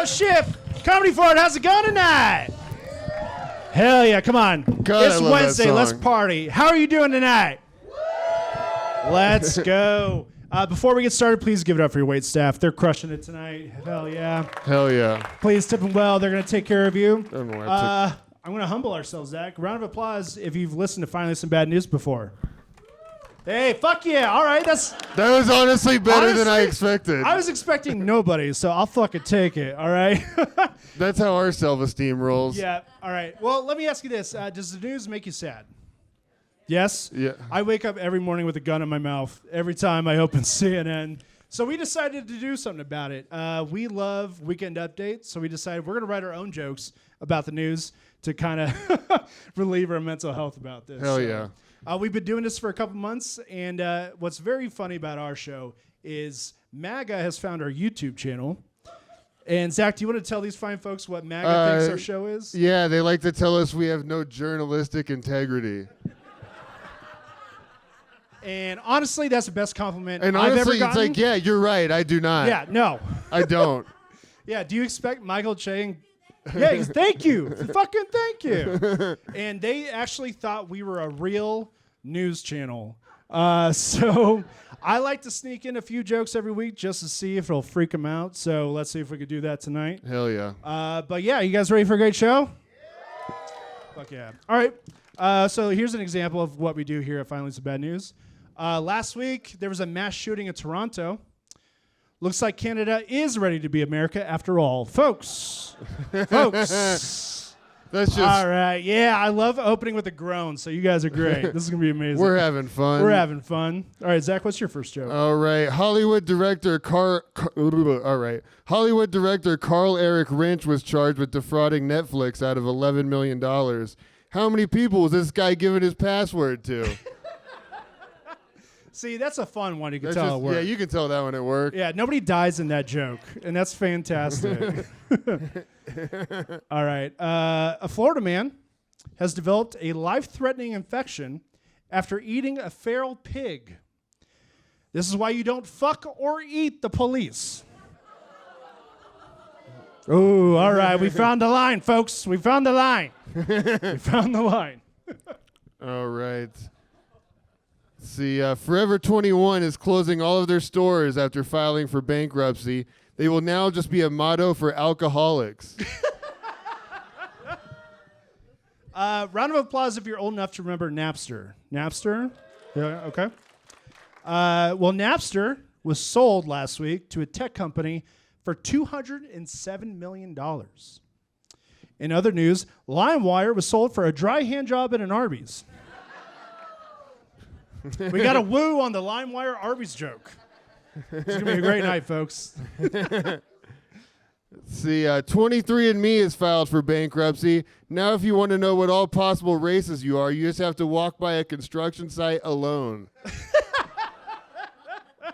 Oh, shit. Comedy Fort, how's it going tonight? Hell yeah, come on. God, it's Wednesday, let's party. How are you doing tonight? Let's go. Before we get started, please give it up for your wait staff. They're crushing it tonight. Hell yeah. Hell yeah. Please tip them well. They're going to take care of you. I don't know why I'm going to humble ourselves, Zach. Round of applause if you've listened to Finally Some Bad News before. Hey, fuck yeah. All right. That was honestly better than I expected. I was expecting nobody, so I'll fucking take it. All right. That's how our self-esteem rolls. Yeah. All right. Well, let me ask you this. Does the news make you sad? Yes? Yeah. I wake up every morning with a gun in my mouth every time I open CNN. So we decided to do something about it. We love Weekend Updates, so we decided we're going to write our own jokes about the news to kind of relieve our mental health about this. Hell yeah. We've been doing this for a couple months, and what's very funny about our show is MAGA has found our YouTube channel. And Zach, do you want to tell these fine folks what MAGA thinks our show is? Yeah, they like to tell us we have no journalistic integrity. And honestly, that's the best compliment And I've ever honestly, gotten. it's like, yeah, you're right. I do not. Yeah, no. I don't. Yeah, do you expect Michael Che? Yeah, thank you. Fucking thank you. And they actually thought we were a real news channel. So I like to sneak in a few jokes every week just to see if it'll freak them out. So let's see if we could do that tonight. Hell yeah. But yeah, you guys ready for a great show? Yeah. Fuck yeah. All right. So here's an example of what we do here at Finally Some Bad News. Last week, there was a mass shooting in Toronto. Looks like Canada is ready to be America after all. Folks. That's just... All right. Yeah, I love opening with a groan, so you guys are great. This is going to be amazing. We're having fun. We're having fun. All right, Zach, what's your first joke? All right. Hollywood director Carl Eric Rynch was charged with defrauding Netflix out of $11 million. How many people was this guy giving his password to? See, that's a fun one. You can tell it worked. Yeah, you can tell that one at work. Yeah, nobody dies in that joke, and that's fantastic. All right. A Florida man has developed a life-threatening infection after eating a feral pig. This is why you don't fuck or eat the police. Oh, all right. We found the line, folks. We found the line. We found the line. All right. See, Forever 21 is closing all of their stores after filing for bankruptcy. They will now just be a motto for alcoholics. Round of applause if you're old enough to remember Napster. Napster? Yeah, okay. Well, Napster was sold last week to a tech company for $207 million. In other news, LimeWire was sold for a dry hand job at an Arby's. We got a woo on the LimeWire Arby's joke. It's going to be a great night, folks. See, 23andMe is filed for bankruptcy. Now, if you want to know what all possible races you are, you just have to walk by a construction site alone. All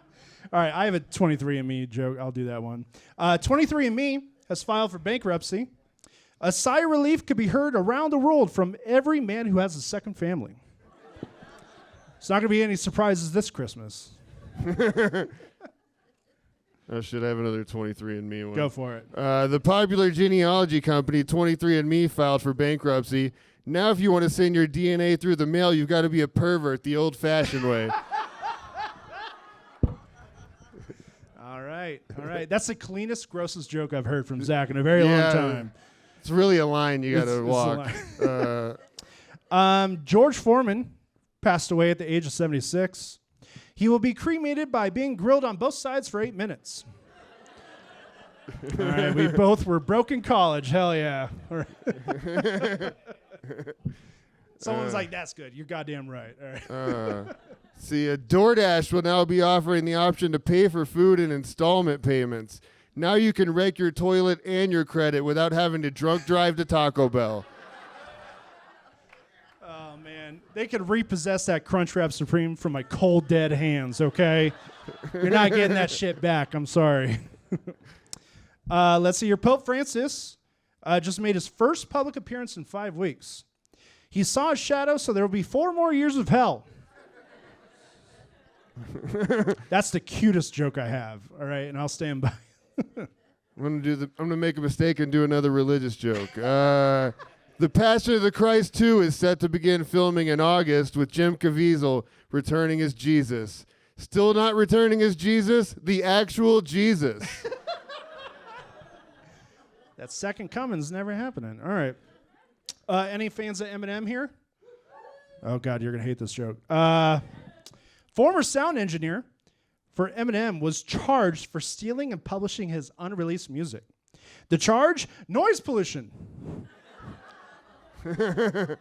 right, I have a 23andMe joke. I'll do that one. 23andMe has filed for bankruptcy. A sigh of relief could be heard around the world from every man who has a second family. It's not going to be any surprises this Christmas. Oh, should I have another 23andMe one? Go for it. The popular genealogy company 23andMe filed for bankruptcy. Now, if you want to send your DNA through the mail, you've got to be a pervert the old-fashioned way. All right. That's the cleanest, grossest joke I've heard from Zach in a very long time. It's really a line you got to walk. George Foreman passed away at the age of 76. He will be cremated by being grilled on both sides for 8 minutes. All right, we both were broke in college. Hell yeah. All right. Someone's like, that's good. You're goddamn right. All right. See, DoorDash will now be offering the option to pay for food in installment payments. Now you can wreck your toilet and your credit without having to drunk drive to Taco Bell. Oh, man. They could repossess that Crunchwrap Supreme from my cold, dead hands, okay? You're not getting that shit back. I'm sorry. Let's see here. Pope Francis just made his first public appearance in 5 weeks. He saw a shadow, so there will be 4 more years of hell. That's the cutest joke I have, all right? And I'll stand by. I'm gonna make a mistake and do another religious joke. The Passion of the Christ 2 is set to begin filming in August with Jim Caviezel returning as Jesus. Still not returning as Jesus, the actual Jesus. That second coming's never happening. All right. Any fans of Eminem here? Oh, God, you're going to hate this joke. Former sound engineer for Eminem was charged for stealing and publishing his unreleased music. The charge? Noise pollution. Not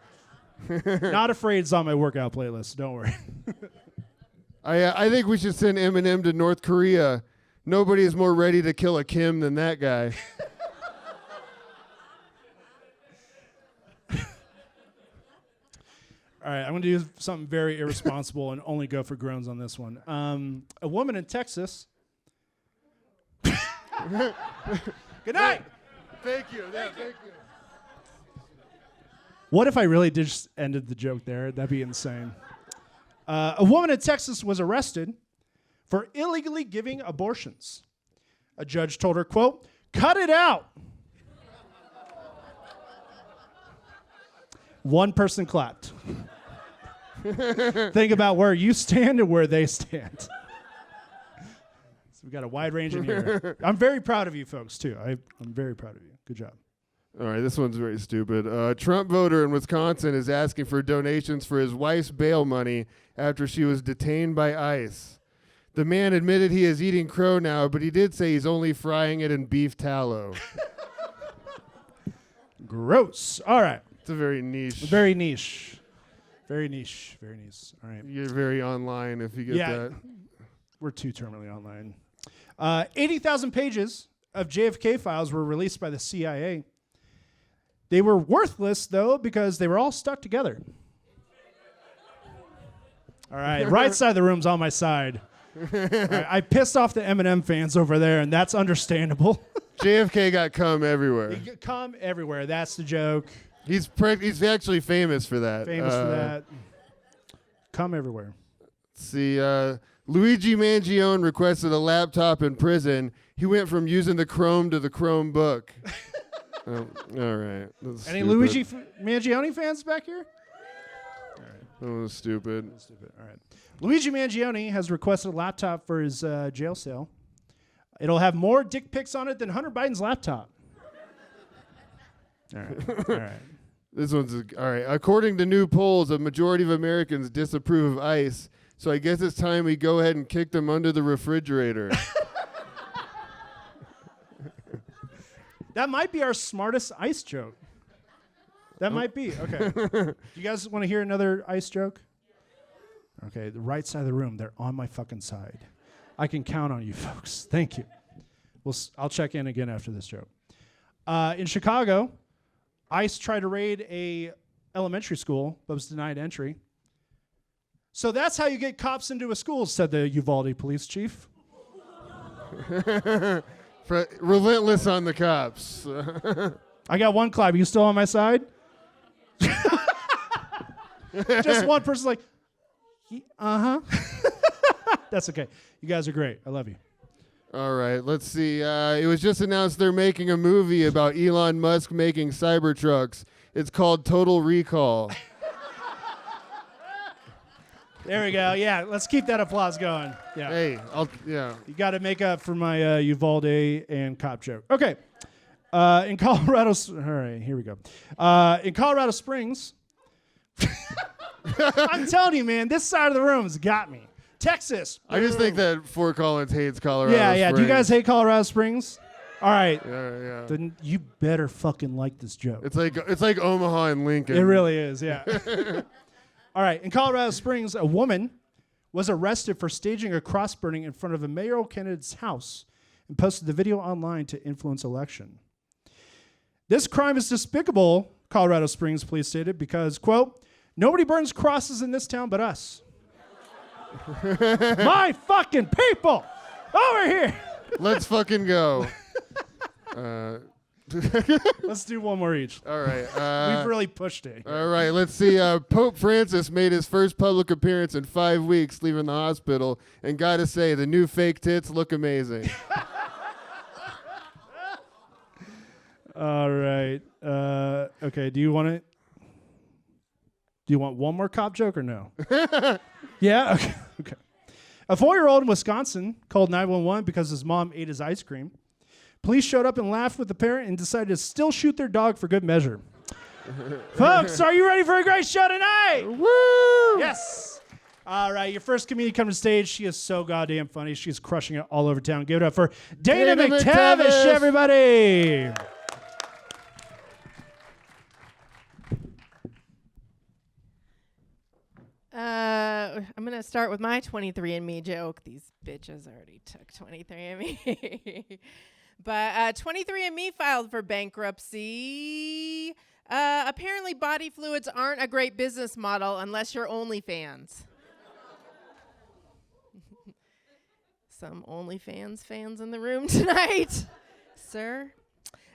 afraid it's on my workout playlist. Don't worry. I think we should send Eminem to North Korea. Nobody is more ready to kill a Kim than that guy. All right, I'm going to do something very irresponsible and only go for groans on this one. A woman in Texas. Good night. Thank you. Thank you. What if I really did just ended the joke there? That'd be insane. A woman in Texas was arrested for illegally giving abortions. A judge told her, quote, "Cut it out." One person clapped. Think about where you stand and where they stand. So we've got a wide range in here. I'm very proud of you folks, too. I'm very proud of you. Good job. All right, this one's very stupid. A Trump voter in Wisconsin is asking for donations for his wife's bail money after she was detained by ICE. The man admitted he is eating crow now, but he did say he's only frying it in beef tallow. Gross. All right. It's a very niche. Very niche. Very niche. Very niche. All right. You're very online if you get that. We're too terminally online. 80,000 pages of JFK files were released by the CIA. They were worthless, though, because they were all stuck together. All right. Right side of the room's on my side. Right, I pissed off the Eminem fans over there, and that's understandable. JFK got cum everywhere. He cum everywhere. That's the joke. He's actually famous for that. Famous for that. Come everywhere. See, Luigi Mangione requested a laptop in prison. He went from using the Chrome to the Chromebook. All right. Any Luigi Mangione fans back here? All right. That was stupid. All right. Luigi Mangione has requested a laptop for his jail cell. It'll have more dick pics on it than Hunter Biden's laptop. All right. All right. This one's all right. According to new polls, a majority of Americans disapprove of ICE, so I guess it's time we go ahead and kick them under the refrigerator. That might be our smartest ICE joke. That might be. Okay. Do you guys want to hear another ICE joke? Okay, the right side of the room, they're on my fucking side. I can count on you folks. Thank you. I'll check in again after this joke. In Chicago, ICE tried to raid a elementary school, but was denied entry. So that's how you get cops into a school, said the Uvalde police chief. Relentless on the cops. I got one clap. You still on my side? Just one person's like, uh-huh. That's okay. You guys are great. I love you. All right, let's see. It was just announced they're making a movie about Elon Musk making Cybertrucks. It's called Total Recall. There we go. Yeah, let's keep that applause going. Yeah. Hey, yeah. You got to make up for my Uvalde and cop joke. Okay. In Colorado, all right, here we go. In Colorado Springs, I'm telling you, man, this side of the room's got me. Texas. I just think that Fort Collins hates Colorado Yeah. Springs. Do you guys hate Colorado Springs? All right. Yeah. Then you better fucking like this joke. It's like Omaha and Lincoln. It really is, yeah. All right. In Colorado Springs, a woman was arrested for staging a cross burning in front of a mayoral candidate's house and posted the video online to influence election. This crime is despicable, Colorado Springs police stated, because, quote, nobody burns crosses in this town but us. My fucking people! Over here! Let's fucking go. Let's do one more each. All right. We've really pushed it. All right, let's see. Pope Francis made his first public appearance in 5 weeks leaving the hospital, and gotta say, the new fake tits look amazing. All right. Okay. Do you want it? Do you want one more cop joke or no? Yeah. Okay. Okay. A 4-year-old in Wisconsin called 911 because his mom ate his ice cream. Police showed up and laughed with the parent and decided to still shoot their dog for good measure. Folks, are you ready for a great show tonight? Woo! Yes. All right, your first comedian coming to stage. She is so goddamn funny. She's crushing it all over town. Give it up for Dayna McTavish, everybody. I'm going to start with my 23andMe joke. These bitches already took 23andMe. But 23andMe filed for bankruptcy. Apparently, body fluids aren't a great business model unless you're OnlyFans. Some OnlyFans fans in the room tonight, sir.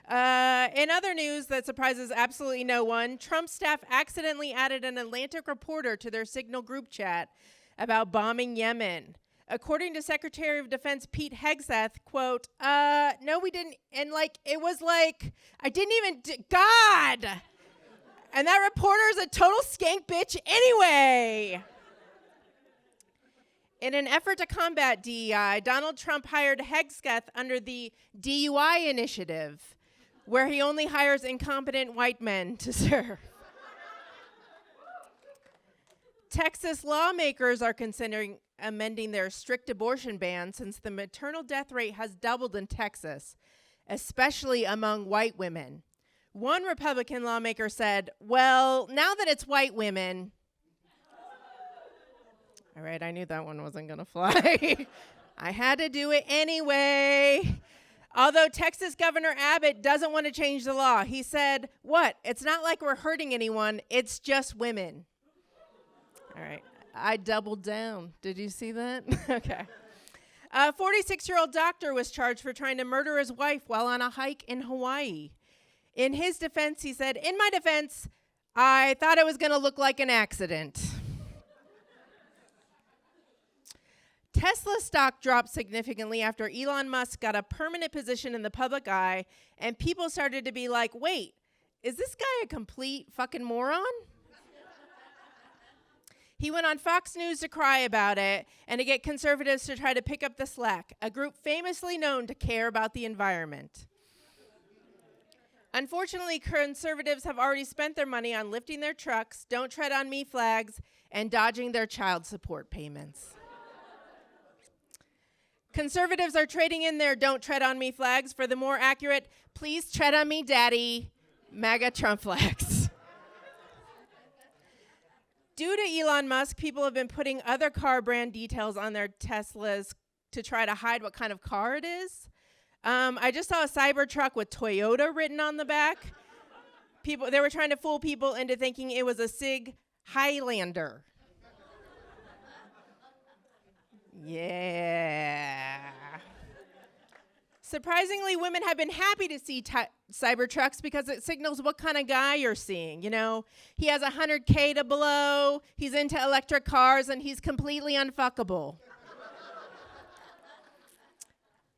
In other news that surprises absolutely no one, Trump staff accidentally added an Atlantic reporter to their Signal group chat about bombing Yemen. According to Secretary of Defense Pete Hegseth, quote, no, we didn't. And it was I didn't even, God. And that reporter's a total skank bitch anyway. In an effort to combat DEI, Donald Trump hired Hegseth under the DUI initiative, where he only hires incompetent white men to serve. Texas lawmakers are considering amending their strict abortion ban since the maternal death rate has doubled in Texas, especially among white women. One Republican lawmaker said, well, now that it's white women... All right, I knew that one wasn't going to fly. I had to do it anyway. Although Texas Governor Abbott doesn't want to change the law. He said, what? It's not like we're hurting anyone. It's just women. All right. I doubled down. Did you see that? Okay. A 46-year-old doctor was charged for trying to murder his wife while on a hike in Hawaii. In his defense, he said, in my defense, I thought it was going to look like an accident. Tesla stock dropped significantly after Elon Musk got a permanent position in the public eye, and people started to be like, wait, is this guy a complete fucking moron? He went on Fox News to cry about it and to get conservatives to try to pick up the slack, a group famously known to care about the environment. Unfortunately, conservatives have already spent their money on lifting their trucks, don't tread on me flags, and dodging their child support payments. Conservatives are trading in their don't tread on me flags for the more accurate, please tread on me, daddy, MAGA Trump flags. Due to Elon Musk, people have been putting other car brand details on their Teslas to try to hide what kind of car it is. I just saw a Cybertruck with Toyota written on the back. They were trying to fool people into thinking it was a Sig Highlander. Yeah. Surprisingly, women have been happy to see Cybertrucks because it signals what kind of guy you're seeing. You know, he has $100K to blow, he's into electric cars, and he's completely unfuckable.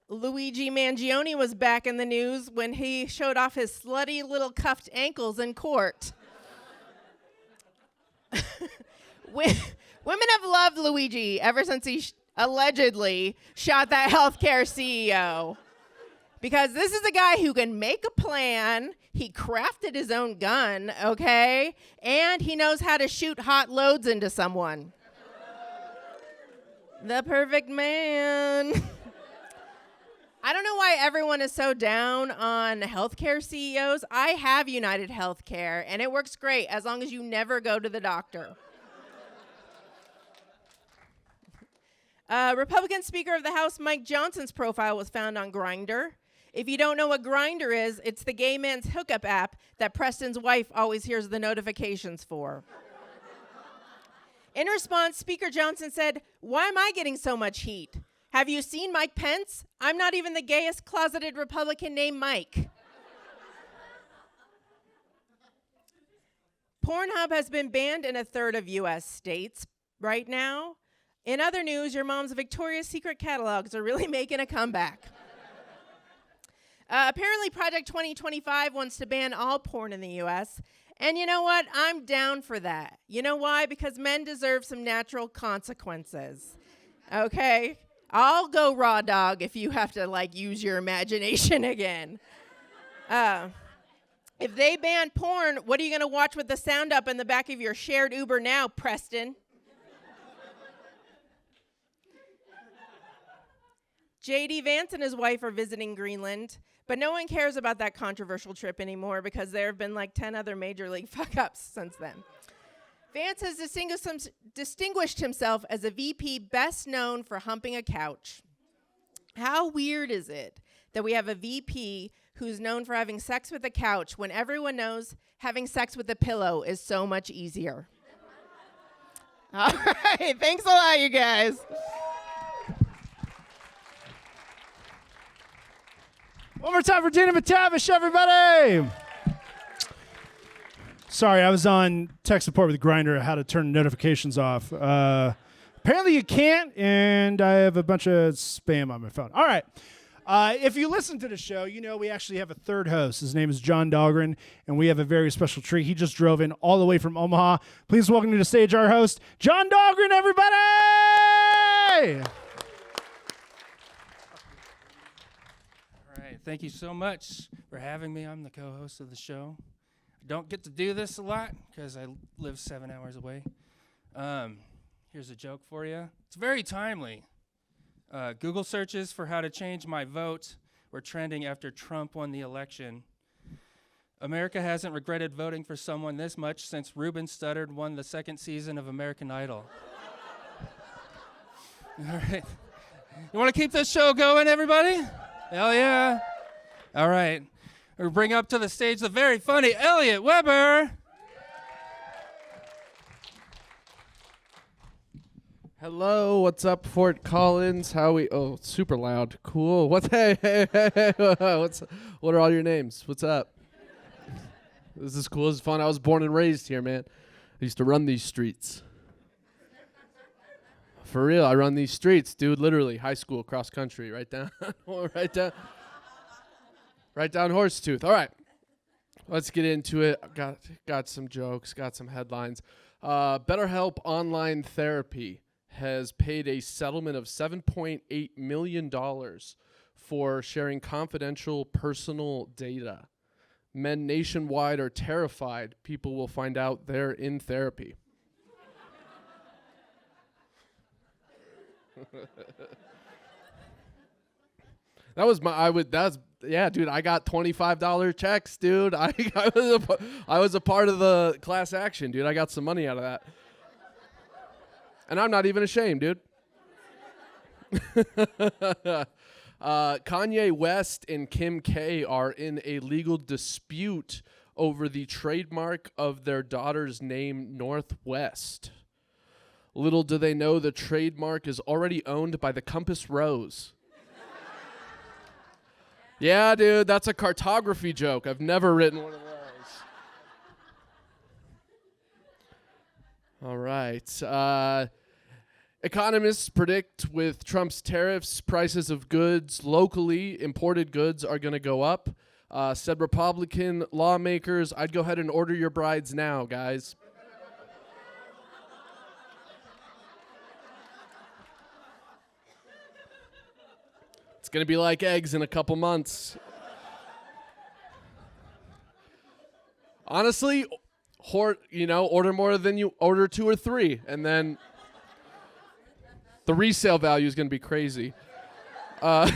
Luigi Mangione was back in the news when he showed off his slutty little cuffed ankles in court. Women have loved Luigi ever since he allegedly shot that healthcare CEO. Because this is a guy who can make a plan, he crafted his own gun, okay? And he knows how to shoot hot loads into someone. The perfect man. I don't know why everyone is so down on healthcare CEOs. I have United Healthcare, and it works great as long as you never go to the doctor. Republican Speaker of the House Mike Johnson's profile was found on Grindr. If you don't know what Grindr is, it's the gay man's hookup app that Preston's wife always hears the notifications for. In response, Speaker Johnson said, "Why am I getting so much heat? Have you seen Mike Pence? I'm not even the gayest closeted Republican named Mike." Pornhub has been banned in a third of U.S. states right now. In other news, your mom's Victoria's Secret catalogs are really making a comeback. Apparently, Project 2025 wants to ban all porn in the U.S., and you know what? I'm down for that. You know why? Because men deserve some natural consequences. Okay? I'll go raw dog if you have to, like, use your imagination again. If they ban porn, what are you going to watch with the sound up in the back of your shared Uber now, Preston? J.D. Vance and his wife are visiting Greenland, but no one cares about that controversial trip anymore because there have been like 10 other major league fuck-ups since then. Vance has distinguished himself as a VP best known for humping a couch. How weird is it that we have a VP who's known for having sex with a couch when everyone knows having sex with a pillow is so much easier? All right, thanks a lot, you guys. One more time for Dayna McTavish, everybody. Sorry, I was on tech support with Grindr, how to turn notifications off. Apparently you can't, and I have a bunch of spam on my phone. All right. If you listen to the show, you know we actually have a third host. His name is John Dahlgren, and we have a very special treat. He just drove in all the way from Omaha. Please welcome to the stage our host, John Dahlgren, everybody! Thank you so much for having me. I'm the co-host of the show. I don't get to do this a lot because I live 7 hours away. Here's a joke for you. It's very timely. Google searches for how to change my vote were trending after Trump won the election. America hasn't regretted voting for someone this much since Ruben Studdard won the second season of American Idol. All right. You want to keep this show going, everybody? Hell yeah. All right. We'll bring up to the stage the very funny Elliot Weber. Hello, what's up, Fort Collins? How we? Oh, super loud. Cool. What are all your names? What's up? This is cool. This is fun. I was born and raised here, man. I used to run these streets. For real, I run these streets, dude. Literally, high school, cross country, right down, right down Horsetooth. All right, let's get into it. Got some jokes, got some headlines. BetterHelp Online Therapy has paid a settlement of $7.8 million for sharing confidential personal data. Men nationwide are terrified people will find out they're in therapy. Dude, I got $25 checks, dude. I was a part of the class action, dude. I got some money out of that. And I'm not even ashamed, dude. Kanye West and Kim K are in a legal dispute over the trademark of their daughter's name, Northwest. Little do they know the trademark is already owned by the Compass Rose. Yeah, dude, that's a cartography joke. I've never written one of those. All right. Economists predict with Trump's tariffs, prices of goods, locally imported goods, are going to go up. Said Republican lawmakers, I'd go ahead and order your brides now, guys. It's going to be like eggs in a couple months. Honestly, order more than you order 2 or 3, and then the resale value is going to be crazy. I'm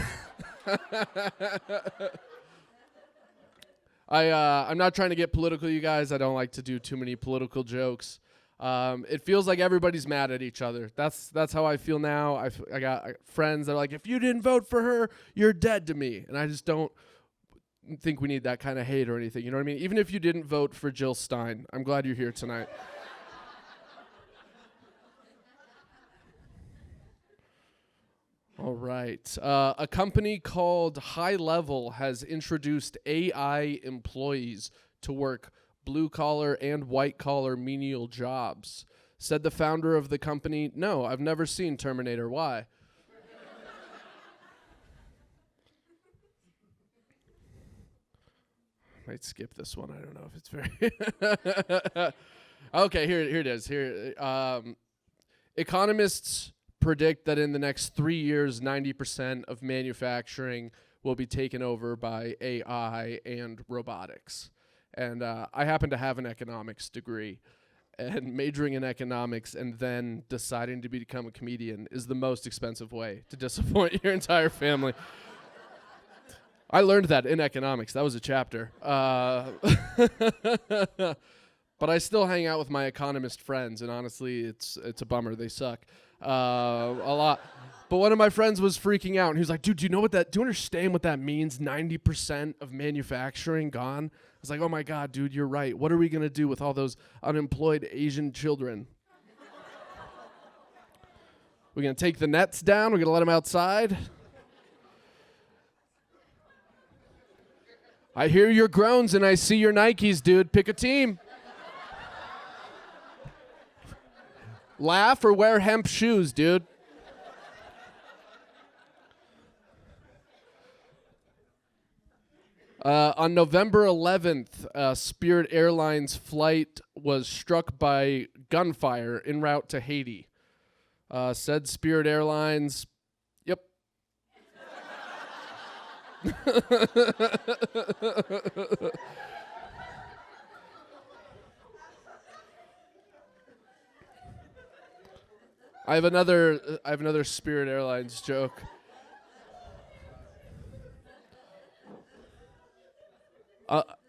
not trying to get political, you guys. I don't like to do too many political jokes. It feels like everybody's mad at each other. That's how I feel now. I got friends that are like, if you didn't vote for her, you're dead to me. And I just don't think we need that kind of hate or anything. You know what I mean? Even if you didn't vote for Jill Stein, I'm glad you're here tonight. All right. A company called High Level has introduced AI employees to work blue-collar and white-collar menial jobs. Said the founder of the company, no, I've never seen Terminator. Why? might skip this one. I don't know if it's very. Okay, here it is. Economists predict that in the next 3 years, 90% of manufacturing will be taken over by AI and robotics. And I happen to have an economics degree. And majoring in economics and then deciding to become a comedian is the most expensive way to disappoint your entire family. I learned that in economics. That was a chapter. But I still hang out with my economist friends, and honestly, it's a bummer. They suck a lot. But one of my friends was freaking out, and he was like, "Dude, do you understand what that means? 90% of manufacturing gone." I was like, "Oh my God, dude, you're right. What are we gonna do with all those unemployed Asian children? We're gonna take the nets down. We're gonna let them outside." I hear your groans and I see your Nikes, dude. Pick a team. Laugh or wear hemp shoes, dude. On November 11th, Spirit Airlines flight was struck by gunfire en route to Haiti. Said Spirit Airlines, yep. I have another Spirit Airlines joke.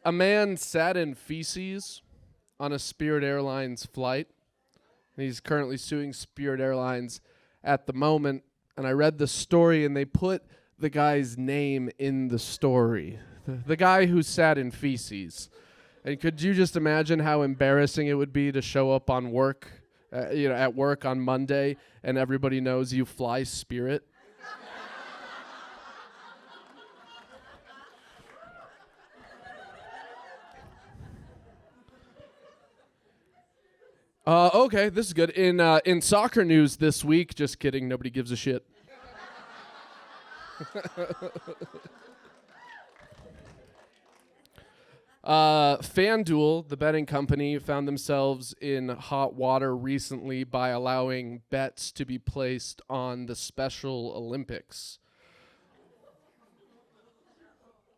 A man sat in feces on a Spirit Airlines flight. He's currently suing Spirit Airlines at the moment. And I read the story, and they put the guy's name in the story. The guy who sat in feces. And could you just imagine how embarrassing it would be to show up on work, at work on Monday, and everybody knows you fly Spirit? Okay, this is good. In soccer news this week, just kidding, nobody gives a shit. FanDuel, the betting company, found themselves in hot water recently by allowing bets to be placed on the Special Olympics,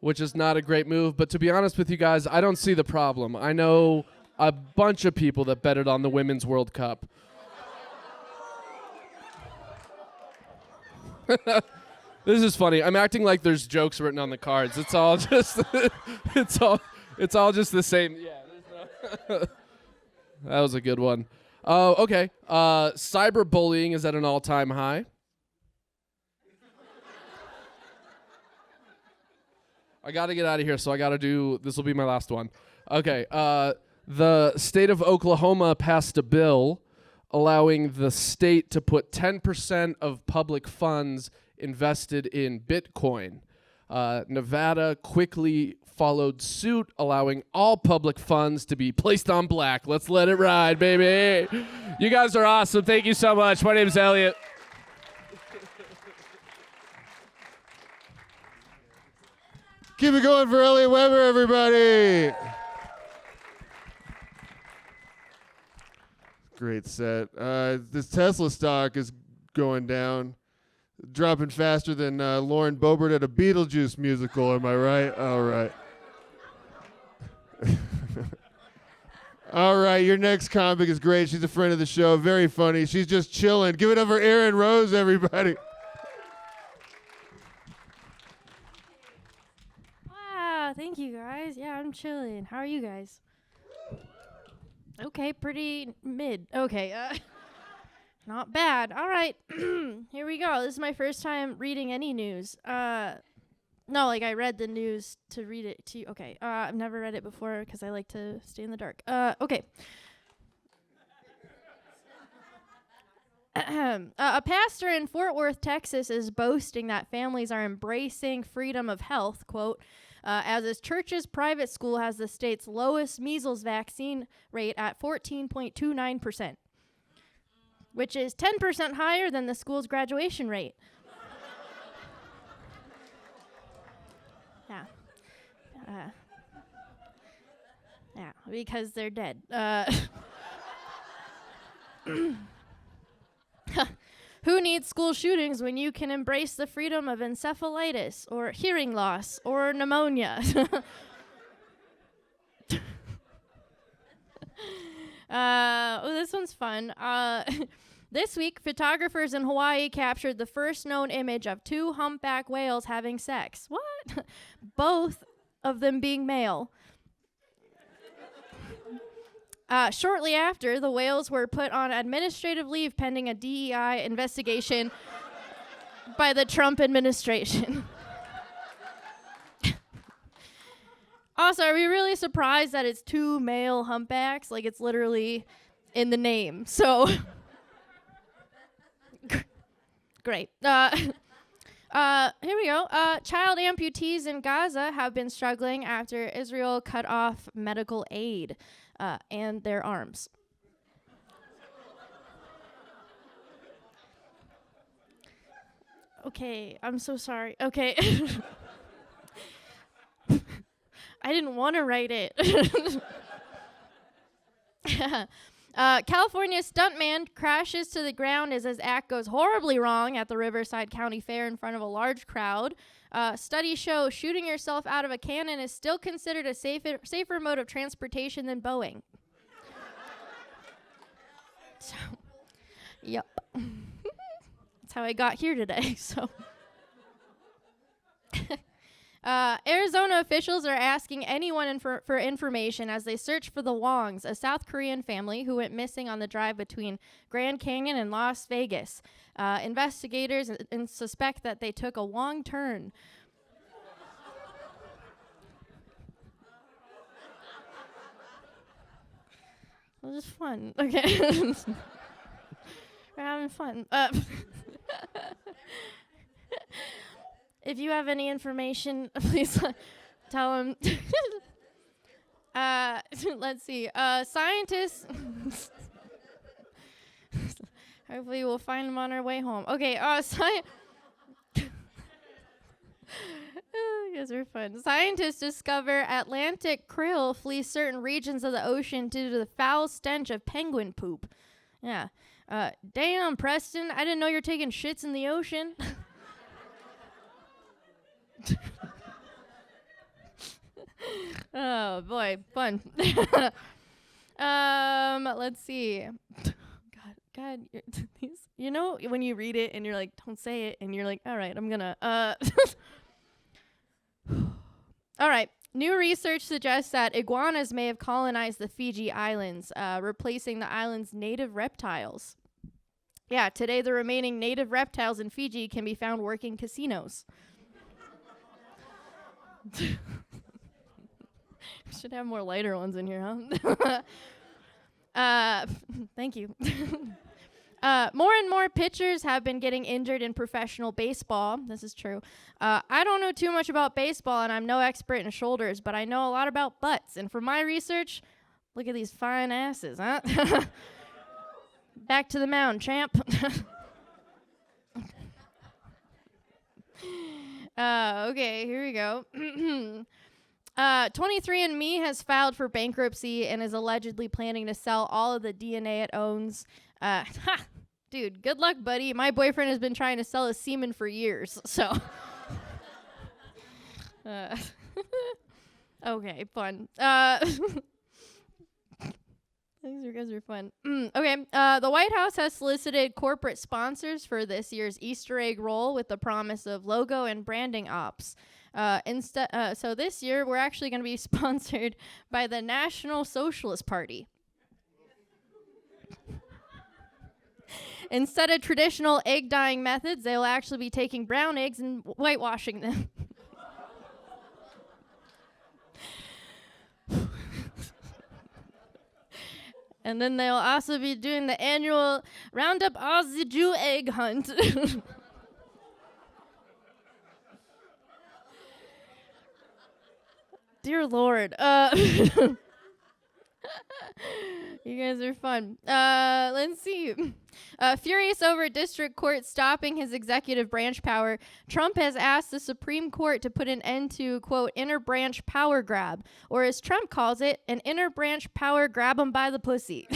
which is not a great move. But to be honest with you guys, I don't see the problem. I know a bunch of people that betted on the Women's World Cup. This is funny. I'm acting like there's jokes written on the cards. It's all just it's all just the same. Yeah. That was a good one. Okay. Cyberbullying is at an all-time high. I got to get out of here, so I got to do this will be my last one. Okay. The state of Oklahoma passed a bill allowing the state to put 10% of public funds invested in Bitcoin. Nevada quickly followed suit, allowing all public funds to be placed on black. Let's let it ride, baby. You guys are awesome. Thank you so much. My name is Elliot. Keep it going for Elliot Weber, everybody. Great set. This Tesla stock is going down, dropping faster than Lauren Boebert at a Beetlejuice musical. Am I right? All right. All right, your next comic is great. She's a friend of the show. Very funny. She's just chilling. Give it up for Erin Rose, everybody. Wow, thank you guys. Yeah, I'm chilling. How are you guys? Okay, pretty mid. Okay, not bad. All right, here we go. This is my first time reading any news. No, like I read the news to read it to you. Okay, I've never read it before because I like to stay in the dark. Okay. A pastor in Fort Worth, Texas is boasting that families are embracing freedom of health, quote, as his church's private school has the state's lowest measles vaccine rate at 14.29%, which is 10% higher than the school's graduation rate. Yeah. because they're dead. Who needs school shootings when you can embrace the freedom of encephalitis or hearing loss or pneumonia? This one's fun. This week, photographers in Hawaii captured the first known image of 2 humpback whales having sex. What? Both of them being male. Shortly after, the whales were put on administrative leave pending a DEI investigation by the Trump administration. Also, are we really surprised that it's 2 male humpbacks? Like, it's literally in the name. So, great. Here we go. Child amputees in Gaza have been struggling after Israel cut off medical aid and their arms. Okay, I'm so sorry. Okay. I didn't want to write it. California stuntman crashes to the ground as his act goes horribly wrong at the Riverside County Fair in front of a large crowd. Studies show shooting yourself out of a cannon is still considered a safer mode of transportation than Boeing. So, yep. That's how I got here today. So. Arizona officials are asking anyone for information as they search for the Wongs, a South Korean family who went missing on the drive between Grand Canyon and Las Vegas. Investigators suspect that they took a Wong turn. It was just fun. Okay. We're having fun. If you have any information, please tell them. Let's see. Scientists. Hopefully we'll find them on our way home. Okay. You guys are fun. Scientists discover Atlantic krill flee certain regions of the ocean due to the foul stench of penguin poop. Yeah. Damn, Preston. I didn't know you're taking shits in the ocean. Oh boy, fun. Let's see. God, you know when you read it and you're like, don't say it, and you're like, all right, I'm gonna. All right. New research suggests that iguanas may have colonized the Fiji Islands, replacing the island's native reptiles. Yeah, today the remaining native reptiles in Fiji can be found working casinos. Should have more lighter ones in here, huh? Thank you. More and more pitchers have been getting injured in professional baseball. This is true. I don't know too much about baseball, and I'm no expert in shoulders, but I know a lot about butts. And for my research, look at these fine asses, huh? Back to the mound, champ. Okay, here we go. 23andMe has filed for bankruptcy and is allegedly planning to sell all of the DNA it owns. Dude, good luck, buddy. My boyfriend has been trying to sell his semen for years, so. Okay, fun. These guys are fun. Okay, the White House has solicited corporate sponsors for this year's Easter egg roll with the promise of logo and branding ops. So this year, we're actually going to be sponsored by the National Socialist Party. Instead of traditional egg dyeing methods, they will actually be taking brown eggs and whitewashing them. And then they'll also be doing the annual Roundup Aussie Jew egg hunt. Dear Lord. You guys are fun. Let's see. Furious over district court stopping his executive branch power, Trump has asked the Supreme Court to put an end to, quote, inter-branch power grab, or as Trump calls it, an inter-branch power grab 'em by the pussy.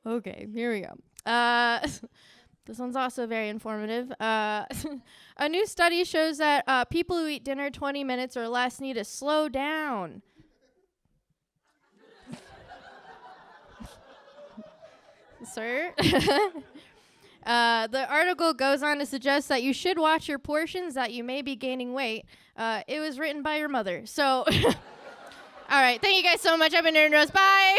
Okay, here we go. This one's also very informative. A new study shows that people who eat dinner 20 minutes or less need to slow down. Sir? The article goes on to suggest that you should watch your portions, that you may be gaining weight. It was written by your mother. So, all right. Thank you guys so much. I've been Erin Rose. Bye.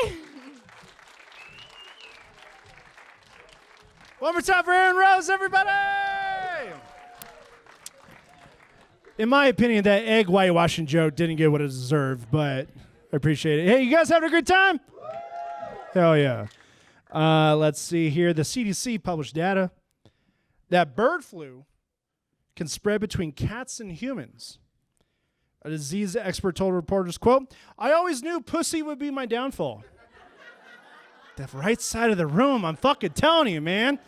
One more time for Erin Rose, everybody! In my opinion, that egg whitewashing joke didn't get what it deserved, but I appreciate it. Hey, you guys having a good time? Hell yeah. Let's see here. The CDC published data that bird flu can spread between cats and humans. A disease expert told reporters, quote, "I always knew pussy would be my downfall." The right side of the room, I'm fucking telling you, man.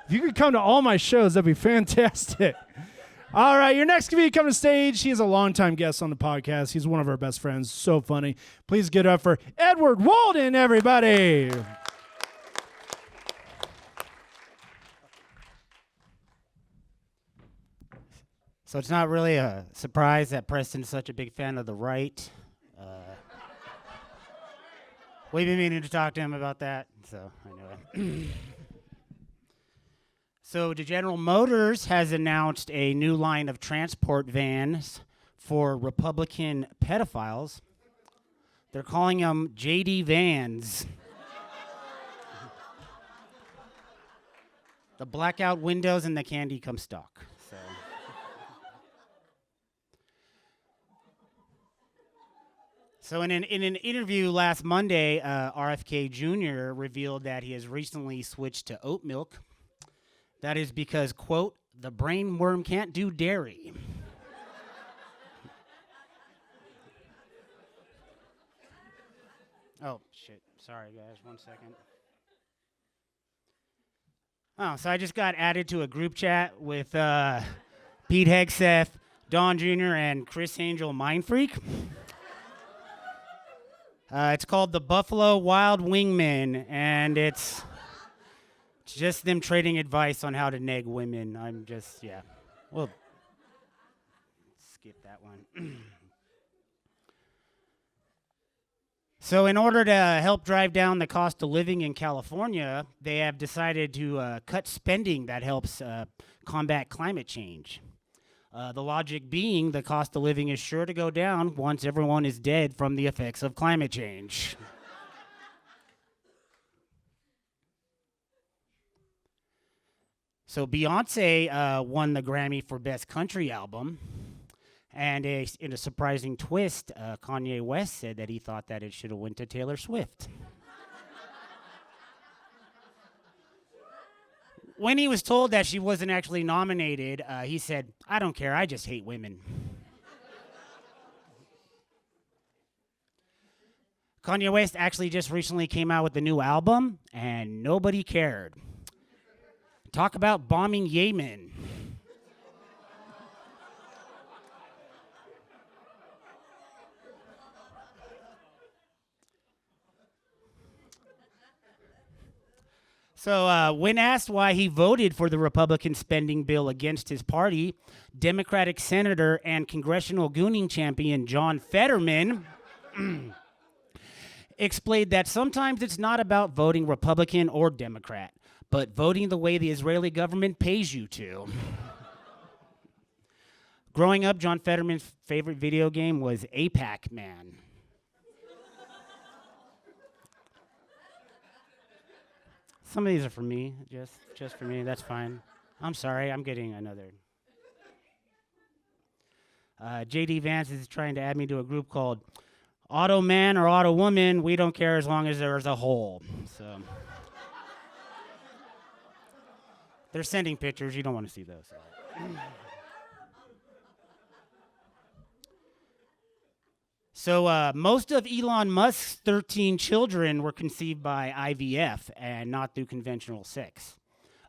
If you could come to all my shows, that'd be fantastic. All right, your next comedian coming to stage. He is a longtime guest on the podcast. He's one of our best friends. So funny. Please get up for Edward Wolden, everybody. So it's not really a surprise that Preston's such a big fan of the right. We've been meaning to talk to him about that, so anyway. So General Motors has announced a new line of transport vans for Republican pedophiles. They're calling them JD Vans. The blackout windows and the candy come stock. So. So in an interview last Monday, RFK Jr. revealed that he has recently switched to oat milk. That is because, quote, the brain worm can't do dairy. Oh, shit. Sorry, guys. 1 second. Oh, so I just got added to a group chat with Pete Hegseth, Don Jr., and Chris Angel Mind Freak. It's called the Buffalo Wild Wingmen, and it's just them trading advice on how to neg women. I'm just, yeah. Well, skip that one. So in order to help drive down the cost of living in California, they have decided to cut spending that helps combat climate change. The logic being the cost of living is sure to go down once everyone is dead from the effects of climate change. So Beyonce won the Grammy for Best Country Album. And in a surprising twist, Kanye West said that he thought that it should have went to Taylor Swift. When he was told that she wasn't actually nominated, he said, "I don't care, I just hate women." Kanye West actually just recently came out with a new album, and nobody cared. Talk about bombing Yemen. So when asked why he voted for the Republican spending bill against his party, Democratic Senator and Congressional Gooning champion John Fetterman explained that sometimes it's not about voting Republican or Democrat, but voting the way the Israeli government pays you to. Growing up, John Fetterman's favorite video game was APAC Man. Some of these are for me, just for me, that's fine. I'm sorry, I'm getting another. JD Vance is trying to add me to a group called Auto Man or Auto Woman. We don't care as long as there's a hole. So they're sending pictures, you don't want to see those. So most of Elon Musk's 13 children were conceived by IVF and not through conventional sex.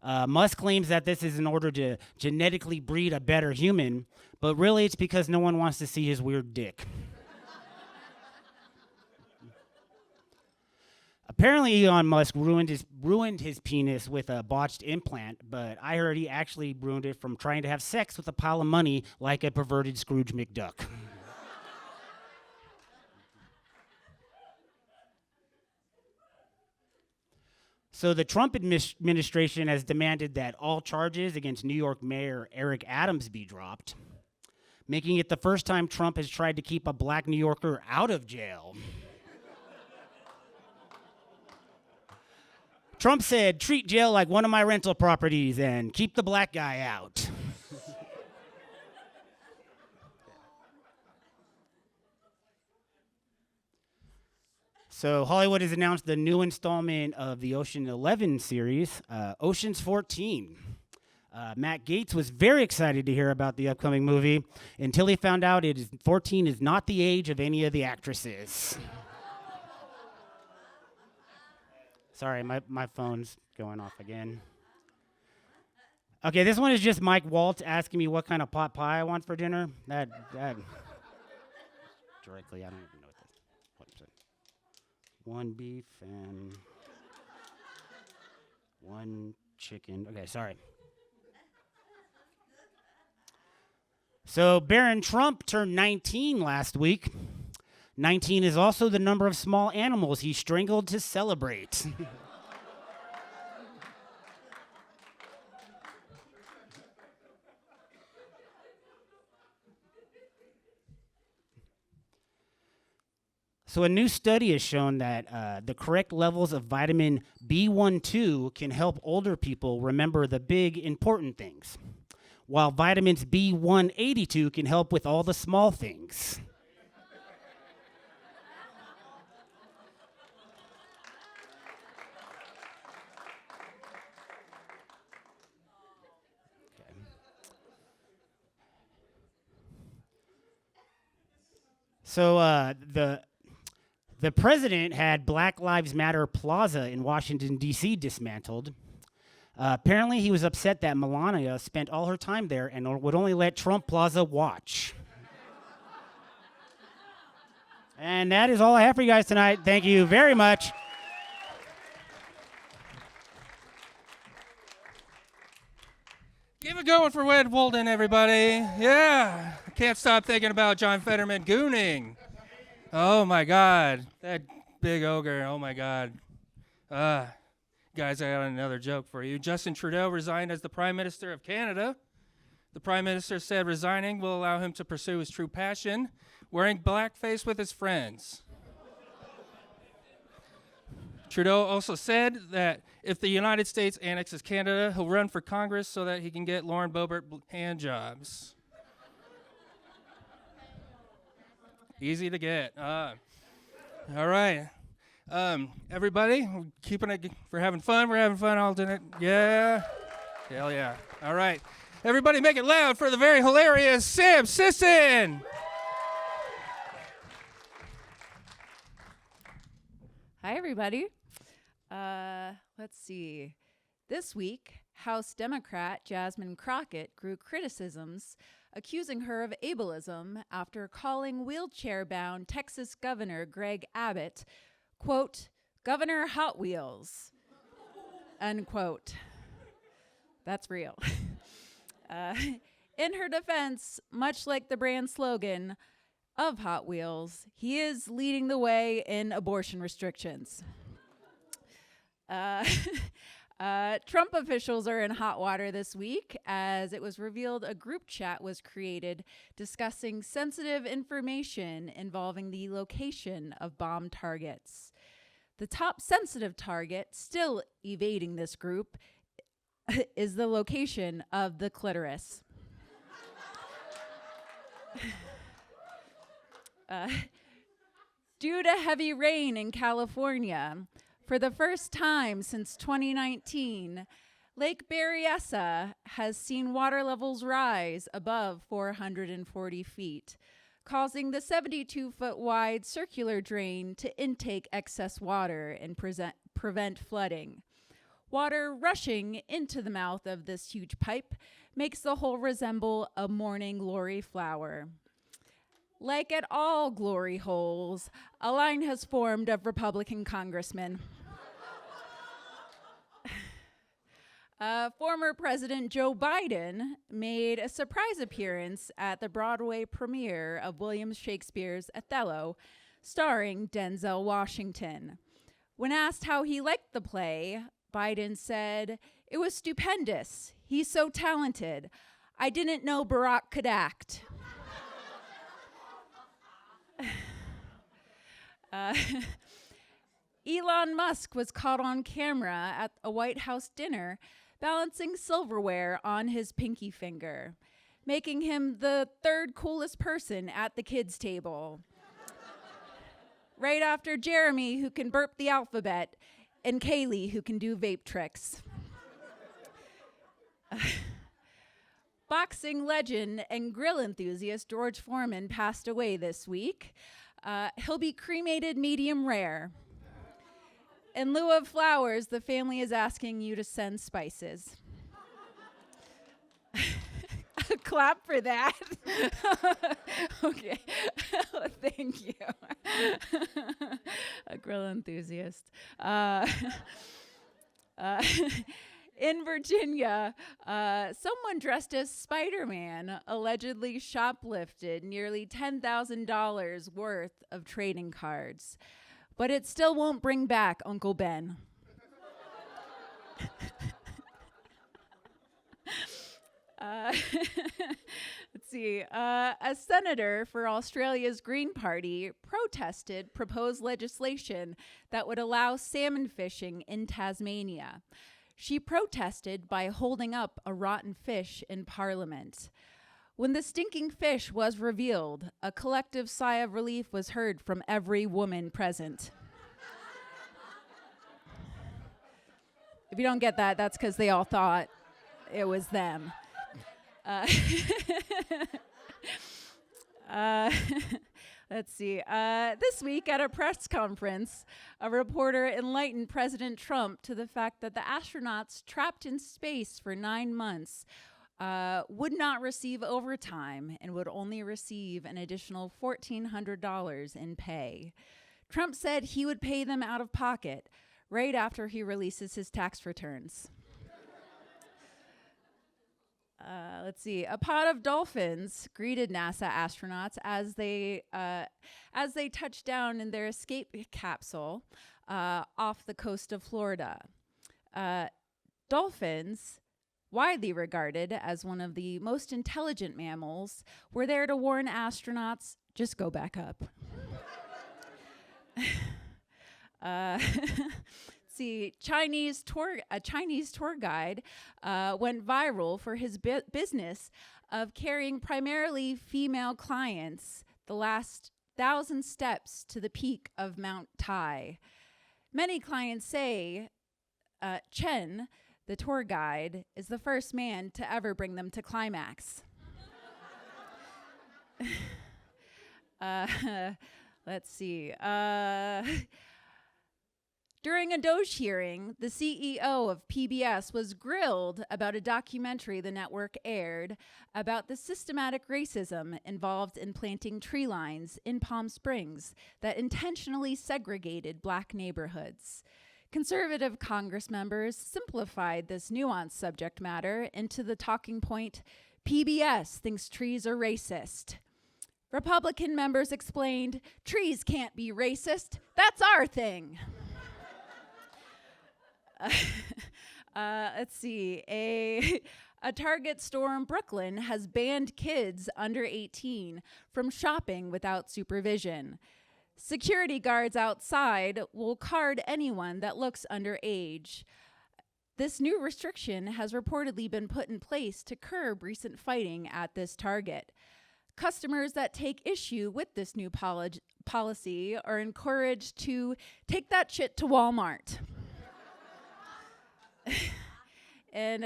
Musk claims that this is in order to genetically breed a better human, but really it's because no one wants to see his weird dick. Apparently Elon Musk ruined his penis with a botched implant, but I heard he actually ruined it from trying to have sex with a pile of money like a perverted Scrooge McDuck. So the Trump administration has demanded that all charges against New York Mayor Eric Adams be dropped, making it the first time Trump has tried to keep a black New Yorker out of jail. Trump said, "Treat jail like one of my rental properties and keep the black guy out." So Hollywood has announced the new installment of the Ocean 11 series, Ocean's 14. Matt Gaetz was very excited to hear about the upcoming movie until he found out 14 is not the age of any of the actresses. Sorry, my phone's going off again. Okay, this one is just Mike Waltz asking me what kind of pot pie I want for dinner. That directly, I don't even know what is it. One beef and one chicken. Okay, sorry. So Barron Trump turned 19 last week. 19 is also the number of small animals he strangled to celebrate. So a new study has shown that the correct levels of vitamin B12 can help older people remember the big, important things, while vitamins B182 can help with all the small things. So the president had Black Lives Matter Plaza in Washington, D.C. dismantled. Apparently, he was upset that Melania spent all her time there and would only let Trump Plaza watch. And that is all I have for you guys tonight. Thank you very much. Give it going for Wolden, everybody. Yeah. I can't stop thinking about John Fetterman gooning. Oh, my God. That big ogre. Oh, my God. Guys, I got another joke for you. Justin Trudeau resigned as the Prime Minister of Canada. The Prime Minister said resigning will allow him to pursue his true passion, wearing blackface with his friends. Trudeau also said that if the United States annexes Canada, he'll run for Congress so that he can get Lauren Boebert hand jobs. Easy to get. All right. Everybody, we're keeping it, we're having fun. We're having fun, alternate. Yeah. Hell yeah. All right. Everybody make it loud for the very hilarious Sam Sisson. Hi, everybody. Let's see. This week, House Democrat Jasmine Crockett grew criticisms accusing her of ableism after calling wheelchair-bound Texas Governor Greg Abbott, quote, Governor Hot Wheels, unquote. That's real. In her defense, much like the brand slogan of Hot Wheels, he is leading the way in abortion restrictions. Trump officials are in hot water this week as it was revealed a group chat was created discussing sensitive information involving the location of bomb targets. The top sensitive target still evading this group is the location of the clitoris. Due to heavy rain in California, for the first time since 2019, Lake Berryessa has seen water levels rise above 440 feet, causing the 72-foot wide circular drain to intake excess water and prevent flooding. Water rushing into the mouth of this huge pipe makes the hole resemble a morning glory flower. Like at all glory holes, a line has formed of Republican congressmen. Former President Joe Biden made a surprise appearance at the Broadway premiere of William Shakespeare's Othello, starring Denzel Washington. When asked how he liked the play, Biden said, "It was stupendous. He's so talented. I didn't know Barack could act." Elon Musk was caught on camera at a White House dinner balancing silverware on his pinky finger, making him the third coolest person at the kids' table. Right after Jeremy, who can burp the alphabet, and Kaylee, who can do vape tricks. Boxing legend and grill enthusiast George Foreman passed away this week. He'll be cremated medium rare. In lieu of flowers, the family is asking you to send spices. Clap for that. Okay. Thank you. A grill enthusiast. In Virginia, someone dressed as Spider-Man allegedly shoplifted nearly $10,000 worth of trading cards. But it still won't bring back Uncle Ben. Let's see. A senator for Australia's Green Party protested proposed legislation that would allow salmon fishing in Tasmania. She protested by holding up a rotten fish in Parliament. When the stinking fish was revealed, a collective sigh of relief was heard from every woman present. If you don't get that, that's because they all thought it was them. Let's see. This week at a press conference, a reporter enlightened President Trump to the fact that the astronauts trapped in space for 9 months would not receive overtime and would only receive an additional $1,400 in pay. Trump said he would pay them out of pocket right after he releases his tax returns. Let's see. A pod of dolphins greeted NASA astronauts as they touched down in their escape capsule off the coast of Florida. Dolphins, widely regarded as one of the most intelligent mammals, were there to warn astronauts, just go back up. See, a Chinese tour guide went viral for his business of carrying primarily female clients the last 1,000 steps to the peak of Mount Tai. Many clients say Chen, the tour guide, is the first man to ever bring them to climax. Let's see. During a Doge hearing, the CEO of PBS was grilled about a documentary the network aired about the systematic racism involved in planting tree lines in Palm Springs that intentionally segregated black neighborhoods. Conservative Congress members simplified this nuanced subject matter into the talking point, PBS thinks trees are racist. Republican members explained, trees can't be racist, that's our thing. Let's see. A Target store in Brooklyn has banned kids under 18 from shopping without supervision. Security guards outside will card anyone that looks underage. This new restriction has reportedly been put in place to curb recent fighting at this Target. Customers that take issue with this new policy are encouraged to take that shit to Walmart. And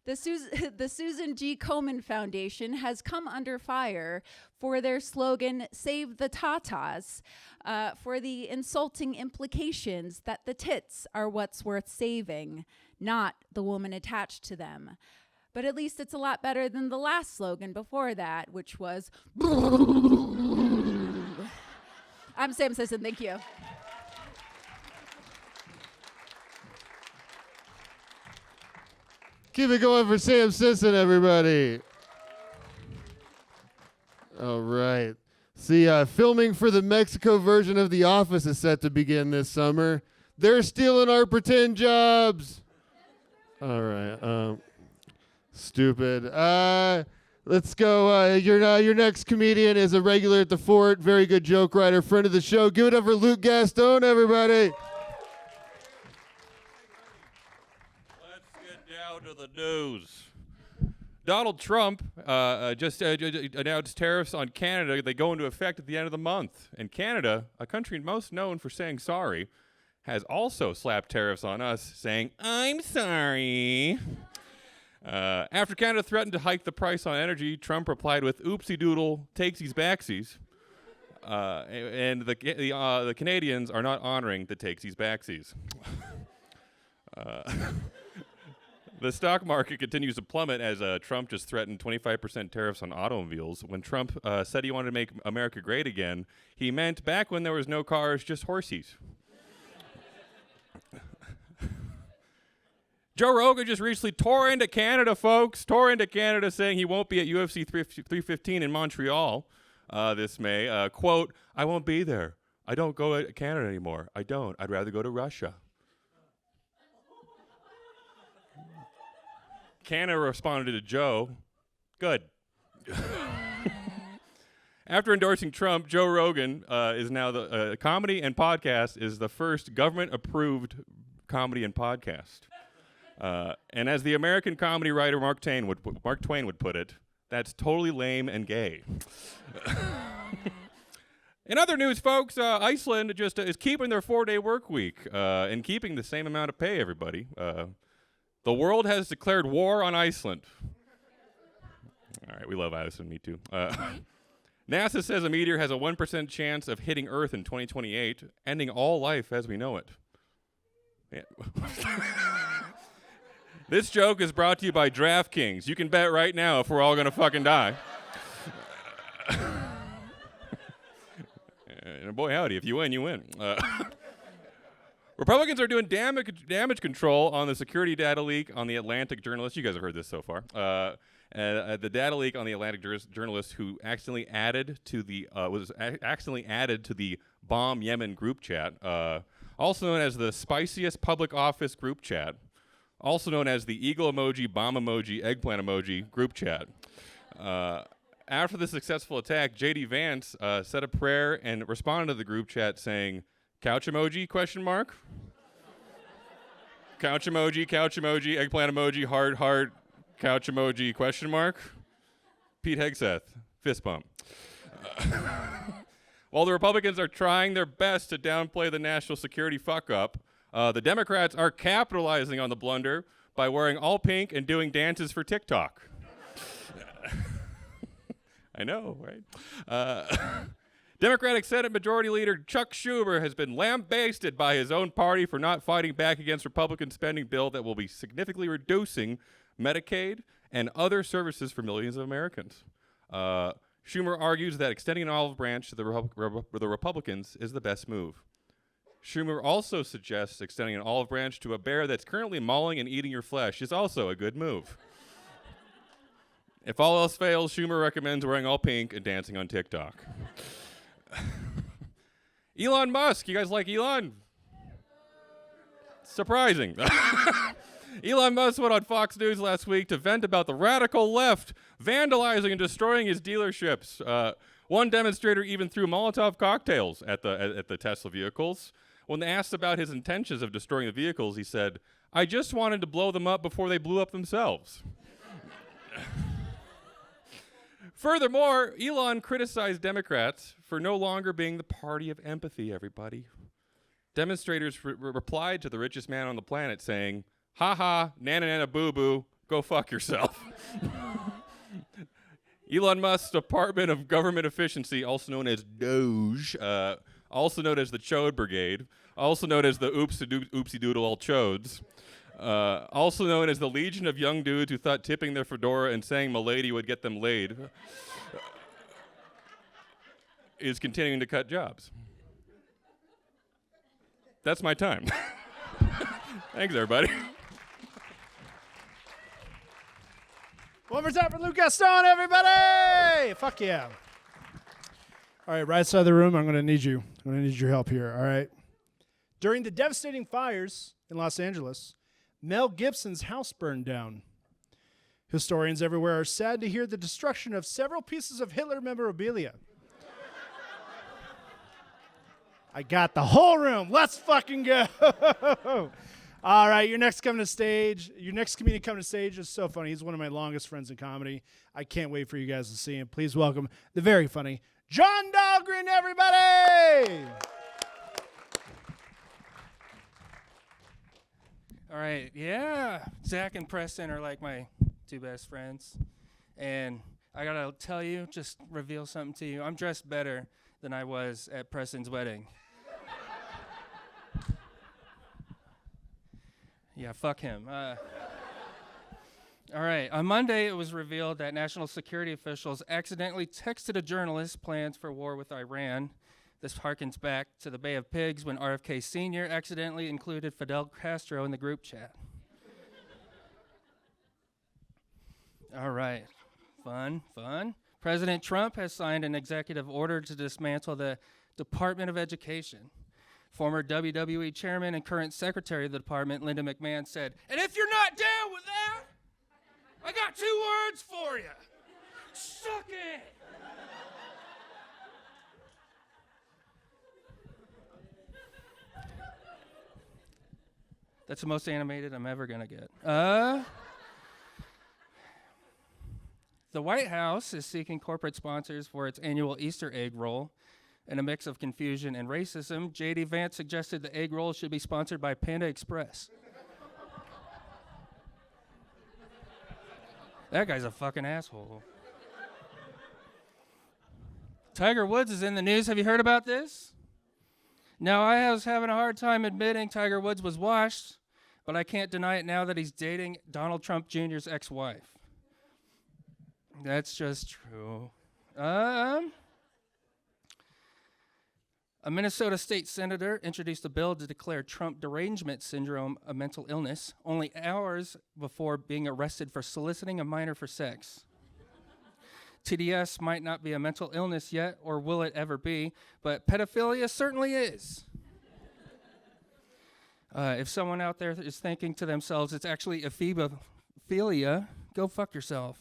the Susan G. Komen Foundation has come under fire for their slogan, Save the Tatas, for the insulting implications that the tits are what's worth saving, not the woman attached to them. But at least it's a lot better than the last slogan before that, which was, I'm Sam Sisson, thank you. Keep it going for Sam Sisson, everybody. All right. See, filming for the Mexico version of The Office is set to begin this summer. They're stealing our pretend jobs. All right. Stupid. Let's go. Your next comedian is a regular at the Fort. Very good joke writer, friend of the show. Give it up for Luke Gaston, everybody. To the news. Donald Trump just announced tariffs on Canada. They go into effect at the end of the month. And Canada, a country most known for saying sorry, has also slapped tariffs on us, saying, I'm sorry. After Canada threatened to hike the price on energy, Trump replied with, oopsie doodle, takesies backsies. And the Canadians are not honoring the takesies backsies. The stock market continues to plummet as Trump just threatened 25% tariffs on automobiles. When Trump said he wanted to make America great again, he meant back when there was no cars, just horsies. Joe Rogan just recently tore into Canada, folks. Tore into Canada saying he won't be at UFC 315 in Montreal this May. Quote, I won't be there. I don't go to Canada anymore. I don't. I'd rather go to Russia. Canada responded to Joe, good. After endorsing Trump, Joe Rogan is now the comedy and podcast is the first government-approved comedy and podcast. And as the American comedy writer Mark Twain would put it, that's totally lame and gay. In other news, folks, Iceland just is keeping their 4-day work week and keeping the same amount of pay, everybody. The world has declared war on Iceland. All right, we love Iceland, me too. NASA says a meteor has a 1% chance of hitting Earth in 2028, ending all life as we know it. Yeah. This joke is brought to you by DraftKings. You can bet right now if we're all going to fucking die. And boy, howdy, if you win, you win. Republicans are doing damage control on the security data leak on the Atlantic journalist. You guys have heard this so far. The data leak on the Atlantic journalist who accidentally added to the Bomb Yemen group chat, also known as the spiciest public office group chat, also known as the eagle emoji, bomb emoji, eggplant emoji group chat. After the successful attack, J.D. Vance said a prayer and responded to the group chat saying, couch emoji, question mark? Couch emoji, eggplant emoji, heart, couch emoji, question mark? Pete Hegseth, fist bump. While the Republicans are trying their best to downplay the national security fuck-up, the Democrats are capitalizing on the blunder by wearing all pink and doing dances for TikTok. I know, right? Democratic Senate Majority Leader Chuck Schumer has been lambasted by his own party for not fighting back against Republican spending bill that will be significantly reducing Medicaid and other services for millions of Americans. Schumer argues that extending an olive branch to the Republicans is the best move. Schumer also suggests extending an olive branch to a bear that's currently mauling and eating your flesh is also a good move. If all else fails, Schumer recommends wearing all pink and dancing on TikTok. Elon Musk, you guys like Elon? Surprising. Elon Musk went on Fox News last week to vent about the radical left vandalizing and destroying his dealerships. One demonstrator even threw Molotov cocktails at the Tesla vehicles. When asked about his intentions of destroying the vehicles, he said, "I just wanted to blow them up before they blew up themselves." Furthermore, Elon criticized Democrats for no longer being the party of empathy, everybody. Demonstrators replied to the richest man on the planet saying, Ha ha, nana nana boo boo, go fuck yourself. Elon Musk's Department of Government Efficiency, also known as Doge, also known as the Chode Brigade, also known as the Oopsie Doodle All Chodes, also known as the Legion of Young Dudes who thought tipping their fedora and saying "Milady" would get them laid, is continuing to cut jobs. That's my time. Thanks, everybody. One more time for Luke Gaston, everybody! Fuck yeah. All right, right side of the room, I'm going to need you. I'm going to need your help here, all right? During the devastating fires in Los Angeles, Mel Gibson's house burned down. Historians everywhere are sad to hear the destruction of several pieces of Hitler memorabilia. I got the whole room. Let's fucking go. All right, your next coming to stage. Your next comedian coming to stage is so funny. He's one of my longest friends in comedy. I can't wait for you guys to see him. Please welcome the very funny John Dahlgren, everybody. All right, yeah. Zach and Preston are like my two best friends. And I gotta tell you, just reveal something to you. I'm dressed better than I was at Preston's wedding. Yeah, fuck him. All right, on Monday it was revealed that national security officials accidentally texted a journalist plans for war with Iran. This harkens back to the Bay of Pigs when RFK Sr. accidentally included Fidel Castro in the group chat. All right, fun. President Trump has signed an executive order to dismantle the Department of Education. Former WWE chairman and current secretary of the department, Linda McMahon, said, "And if you're not down with that, I got 2 words for you. Suck it." That's the most animated I'm ever going to get. The White House is seeking corporate sponsors for its annual Easter egg roll. In a mix of confusion and racism, J.D. Vance suggested the egg roll should be sponsored by Panda Express. That guy's a fucking asshole. Tiger Woods is in the news. Have you heard about this? Now, I was having a hard time admitting Tiger Woods was washed, but I can't deny it now that he's dating Donald Trump Jr.'s ex-wife. That's just true. A Minnesota state senator introduced a bill to declare Trump derangement syndrome a mental illness only hours before being arrested for soliciting a minor for sex. TDS might not be a mental illness yet, or will it ever be, but pedophilia certainly is. If someone out there is thinking to themselves, it's actually ephebophilia, go fuck yourself.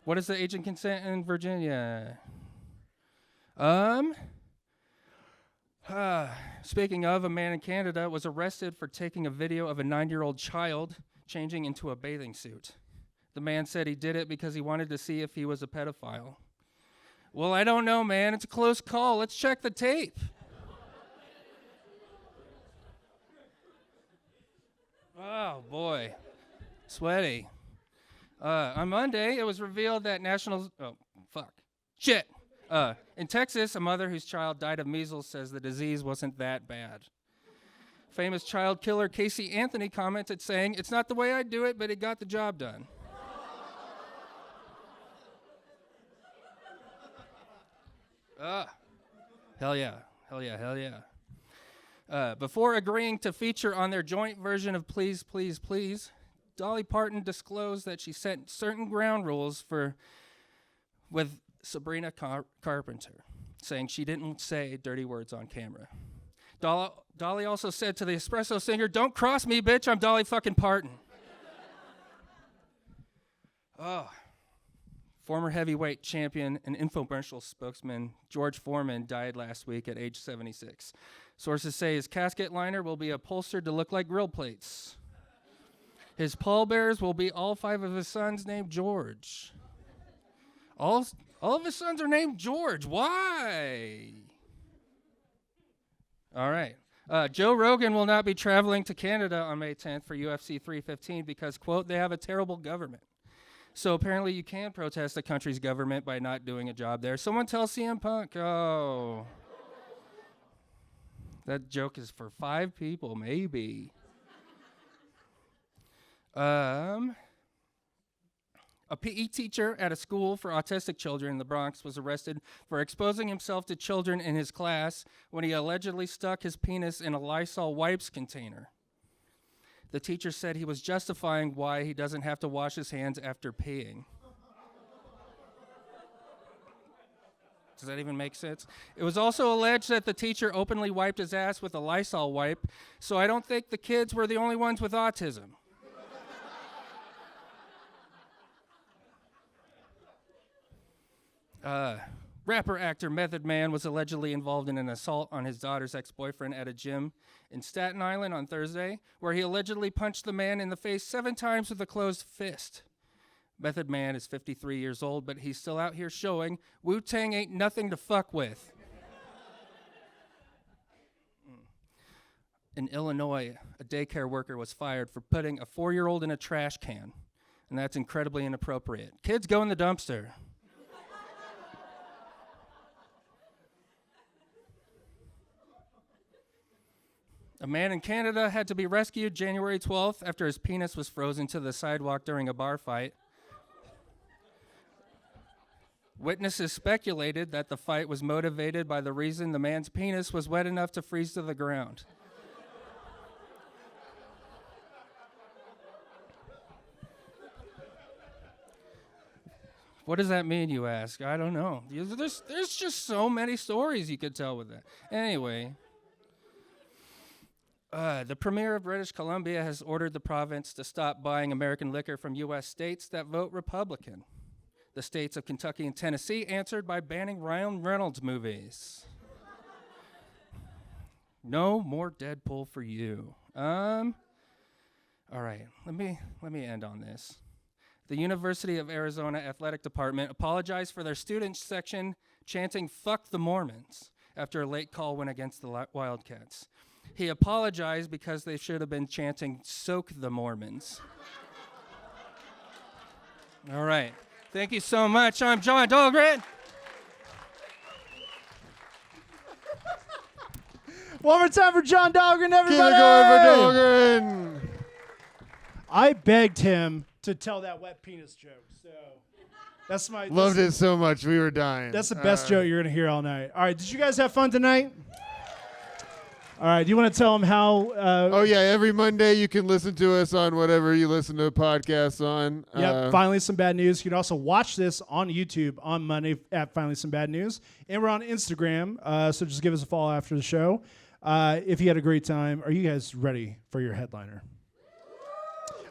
What is the age of consent in Virginia? Speaking of, a man in Canada was arrested for taking a video of a 9-year-old child changing into a bathing suit. The man said he did it because he wanted to see if he was a pedophile. Well, I don't know, man. It's a close call. Let's check the tape. Oh, boy. Sweaty. On Monday, it was revealed that in Texas, a mother whose child died of measles says the disease wasn't that bad. Famous child killer Casey Anthony commented saying, "It's not the way I do it, but it got the job done." Hell yeah. Before agreeing to feature on their joint version of Please, Please, Please, Dolly Parton disclosed that she set certain ground rules with Sabrina Carpenter, saying she didn't say dirty words on camera. Dolly also said to the espresso singer, "Don't cross me, bitch, I'm Dolly fucking Parton." Former heavyweight champion and infomercial spokesman George Foreman died last week at age 76. Sources say his casket liner will be upholstered to look like grill plates. His pallbearers will be all 5 of his sons named George. All of his sons are named George. Why? All right. Joe Rogan will not be traveling to Canada on May 10th for UFC 315 because, quote, they have a terrible government. So apparently you can protest a country's government by not doing a job there. Someone tell CM Punk. Oh. That joke is for 5 people, maybe. A PE teacher at a school for autistic children in the Bronx was arrested for exposing himself to children in his class when he allegedly stuck his penis in a Lysol wipes container. The teacher said he was justifying why he doesn't have to wash his hands after peeing. Does that even make sense? It was also alleged that the teacher openly wiped his ass with a Lysol wipe, so I don't think the kids were the only ones with autism. Rapper actor Method Man was allegedly involved in an assault on his daughter's ex-boyfriend at a gym in Staten Island on Thursday, where he allegedly punched the man in the face 7 times with a closed fist. Method Man is 53 years old, but he's still out here showing Wu-Tang ain't nothing to fuck with. In Illinois, a daycare worker was fired for putting a 4-year-old in a trash can, and that's incredibly inappropriate. Kids, go in the dumpster. A man in Canada had to be rescued January 12th after his penis was frozen to the sidewalk during a bar fight. Witnesses speculated that the fight was motivated by the reason the man's penis was wet enough to freeze to the ground. What does that mean, you ask? I don't know. There's just so many stories you could tell with that. Anyway. The Premier of British Columbia has ordered the province to stop buying American liquor from U.S. states that vote Republican. The states of Kentucky and Tennessee answered by banning Ryan Reynolds movies. No more Deadpool for you. All right, let me end on this. The University of Arizona Athletic Department apologized for their student section chanting "Fuck the Mormons" after a late call went against the Wildcats. He apologized because they should have been chanting "Soak the Mormons." All right. Thank you so much. I'm John Dahlgren. One more time for John Dahlgren, everybody. Keep it going for Dahlgren. I begged him to tell that wet penis joke, so that's my Loved it so much. We were dying. That's the best joke you're gonna hear all night. All right, did you guys have fun tonight? All right, do you want to tell them how? Oh yeah, every Monday you can listen to us on whatever you listen to podcasts on. Yep, Finally Some Bad News. You can also watch this on YouTube on Monday at Finally Some Bad News. And we're on Instagram, so just give us a follow after the show. If you had a great time, are you guys ready for your headliner?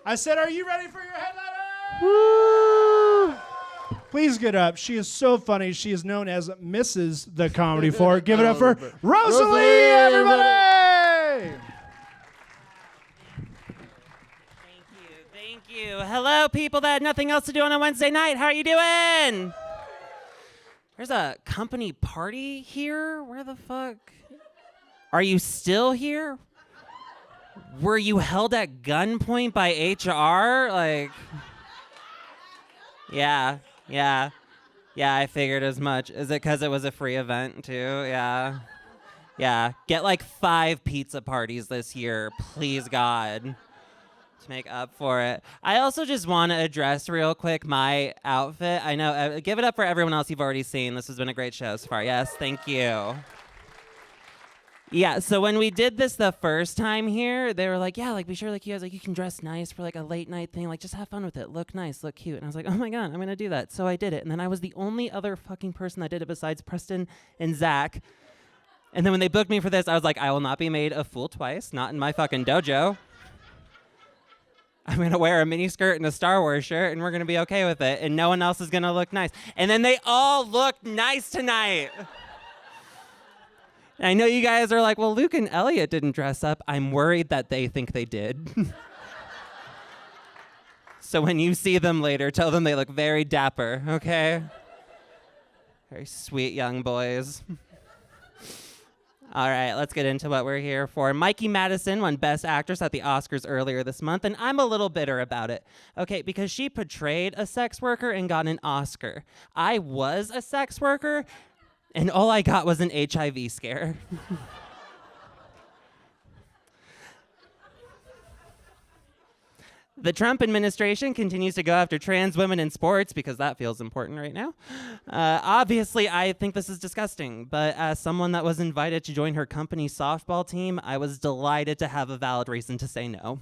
I said, are you ready for your headliner? Woo! Please get up. She is so funny. She is known as Mrs. The Comedy Fort. Give it up for Rosalie, everybody! Thank you. Hello, people that had nothing else to do on a Wednesday night. How are you doing? There's a company party here? Where the fuck? Are you still here? Were you held at gunpoint by HR? Like, yeah, I figured as much. Is it because it was a free event too? Yeah. Get like 5 pizza parties this year, please God, to make up for it. I also just want to address real quick my outfit. I know, give it up for everyone else you've already seen. This has been a great show so far. Yes, thank you. Yeah, so when we did this the first time here, they were like, yeah, like, be sure, like, you guys, like, you can dress nice for, like, a late night thing. Like, just have fun with it. Look nice, look cute. And I was like, oh, my God, I'm going to do that. So I did it. And then I was the only other fucking person that did it besides Preston and Zach. And then when they booked me for this, I was like, I will not be made a fool twice. Not in my fucking dojo. I'm going to wear a mini skirt and a Star Wars shirt, and we're going to be okay with it. And no one else is going to look nice. And then they all looked nice tonight. I know you guys are like, well, Luke and Elliot didn't dress up. I'm worried that they think they did. So when you see them later, tell them they look very dapper, okay? Very sweet young boys. All right, let's get into what we're here for. Mikey Madison won Best Actress at the Oscars earlier this month, and I'm a little bitter about it. Okay, because she portrayed a sex worker and got an Oscar. I was a sex worker, and all I got was an HIV scare. The Trump administration continues to go after trans women in sports because that feels important right now. Obviously, I think this is disgusting, but as someone that was invited to join her company's softball team, I was delighted to have a valid reason to say no.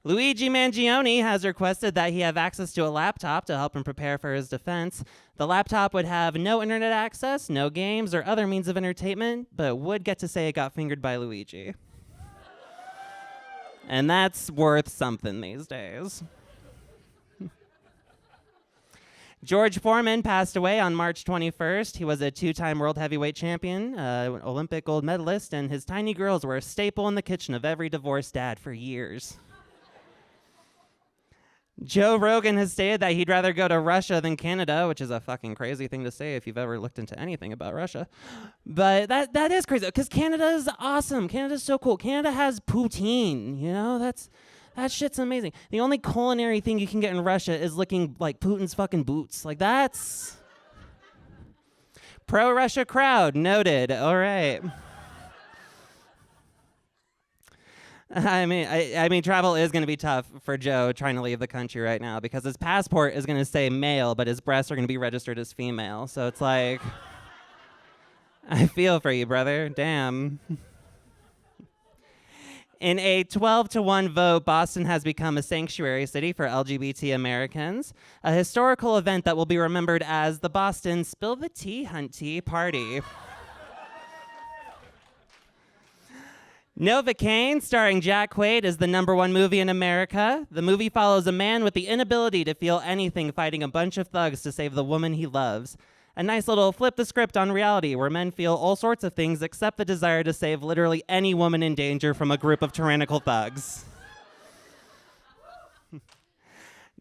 Luigi Mangione has requested that he have access to a laptop to help him prepare for his defense. The laptop would have no internet access, no games, or other means of entertainment, but would get to say it got fingered by Luigi. And that's worth something these days. George Foreman passed away on March 21st. He was a 2-time world heavyweight champion, Olympic gold medalist, and his tiny girls were a staple in the kitchen of every divorced dad for years. Joe Rogan has stated that he'd rather go to Russia than Canada, which is a fucking crazy thing to say if you've ever looked into anything about Russia. But that is crazy, because Canada is awesome. Canada's so cool. Canada has poutine, you know? That shit's amazing. The only culinary thing you can get in Russia is licking, like, Putin's fucking boots. Like, that's... Pro-Russia crowd, noted. All right. I mean, travel is going to be tough for Joe trying to leave the country right now because his passport is going to say male, but his breasts are going to be registered as female. So it's like, I feel for you, brother. Damn. In a 12-1 vote, Boston has become a sanctuary city for LGBT Americans, a historical event that will be remembered as the Boston Spill the Tea Hunt Tea Party. Novocaine, starring Jack Quaid, is the #1 movie in America. The movie follows a man with the inability to feel anything fighting a bunch of thugs to save the woman he loves. A nice little flip the script on reality where men feel all sorts of things except the desire to save literally any woman in danger from a group of tyrannical thugs.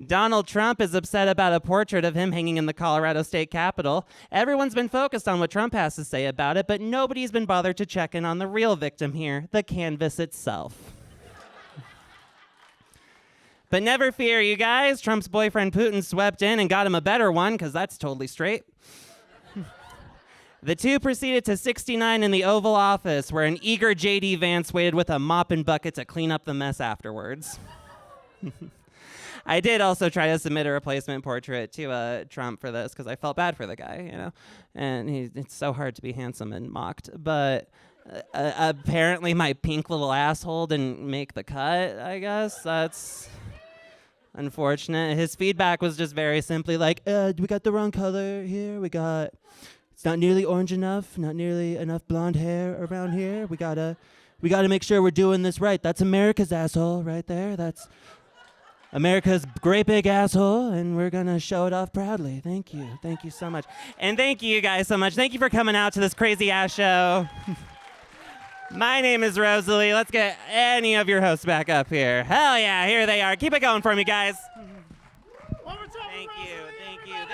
Donald Trump is upset about a portrait of him hanging in the Colorado State Capitol. Everyone's been focused on what Trump has to say about it, but nobody's been bothered to check in on the real victim here, the canvas itself. But never fear, you guys. Trump's boyfriend Putin swept in and got him a better one, because that's totally straight. The two proceeded to 69 in the Oval Office, where an eager J.D. Vance waited with a mop and bucket to clean up the mess afterwards. I did also try to submit a replacement portrait to Trump for this because I felt bad for the guy, you know, and it's so hard to be handsome and mocked. But apparently my pink little asshole didn't make the cut, I guess. That's unfortunate. His feedback was just very simply like, we got the wrong color here. It's not nearly orange enough, not nearly enough blonde hair around here. We gotta make sure we're doing this right. That's America's asshole right there. That's America's great big asshole, and we're going to show it off proudly. Thank you. Thank you so much. And thank you guys so much. Thank you for coming out to this crazy-ass show. My name is Rosalie. Let's get any of your hosts back up here. Hell yeah, here they are. Keep it going for me, guys. Thank you. Thank you, guys.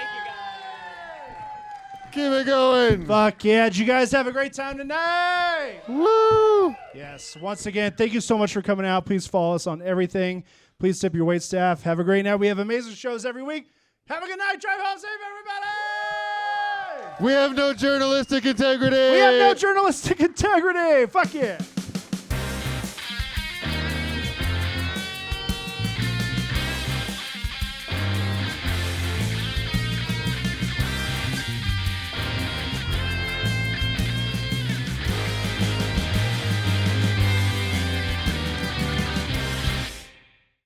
Keep it going. Fuck yeah. Did you guys have a great time tonight? Woo! Yes. Once again, thank you so much for coming out. Please follow us on everything. Please tip your wait staff. Have a great night. We have amazing shows every week. Have a good night. Drive home safe, everybody. We have no journalistic integrity. We have no journalistic integrity. Fuck yeah.